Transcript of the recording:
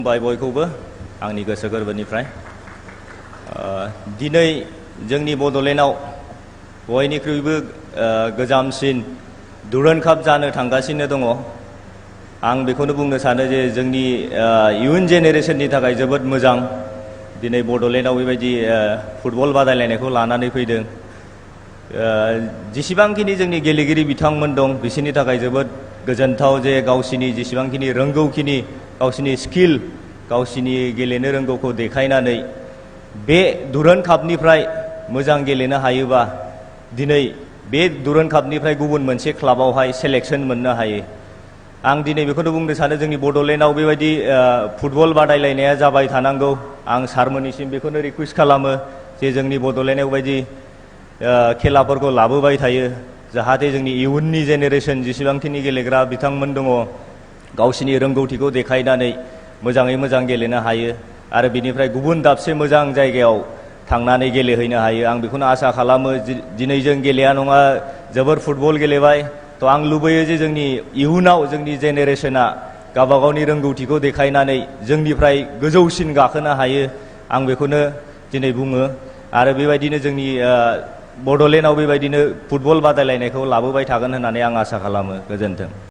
बयखौबो आंनि गोसो गोरबोनिफ्राय दिनै जोंनि बड'लेण्डआव बयनिख्रुइबो गोजामसिन दुरान्ड काप जानो थांगासिनो दङ। आं बेखौनो बुंनो सानो जे जोंनि इयुन जेनेरेशननि थाखाय जोबोद मोजां दिनै बड'लेण्डआव बेबायदि फुटबल बादायलायनायखौ लानानै फैदों। जेसेबांखिनि जोंनि गेलेगिरि बिथांमोन दं बिसोरनि थाखाय जोबोद गोजोनथाव जे गावसिनि जेसेबांखिनि रोंगौखिनि गावसिनि स्किल गावसिनि गेलेनो रोंगौखौ देखायनानै बे दुरान्ड कापनिफ्राय मोजां गेलेनो हायोबा दिनै बे दुरान्ड कापनिफ्राय गुबुन मोनसे क्लाबावहाय सेलेक्शन मोननो हायो। आं दिनै बेखौनो बुंनो सानो जोंनि बड'लेण्डआव बेबायदि फुटबल बादायलायनाया जाबाय थानांगौ। आं सारमोननिसिम बेखौनो रिक्वेस्ट खालामो जे जोंनि बड'लेण्डआव बायदि खेलाफोरखौ लाबोबाय थायो जाहाथे जोंनि इयुननि जेनेरेशन जेसेबांखिनि गेलेग्रा बिथांमोन दङ गावसिनि रोंगौथिखौ देखायनानै मोजाङै मोजां गेलेनो हायो आरो बिनिफ्राय गुबुन दाबसे मोजां जायगायाव थांनानै गेलेहैनो हायो। आं बेखौनो आसा खालामो दिनै जों गेलेया नङा जोबोर फुटबल गेलेबाय थ' आं लुबैयो जे जोंनि इयुनाव जोंनि जेनेरेशना गावबा गावनि रोंगौथिखौ देखायनानै जोंनिफ्राय गोजौसिन गाखोनो हायो। आं बेखौनो दिनै बुङो आरो बेबायदिनो जोंनि बड'लेण्डआव बेबायदिनो फुटबल बादायलायनायखौ लाबोबाय थागोन होननानै आं आसा खालामो। गोजोन्थों।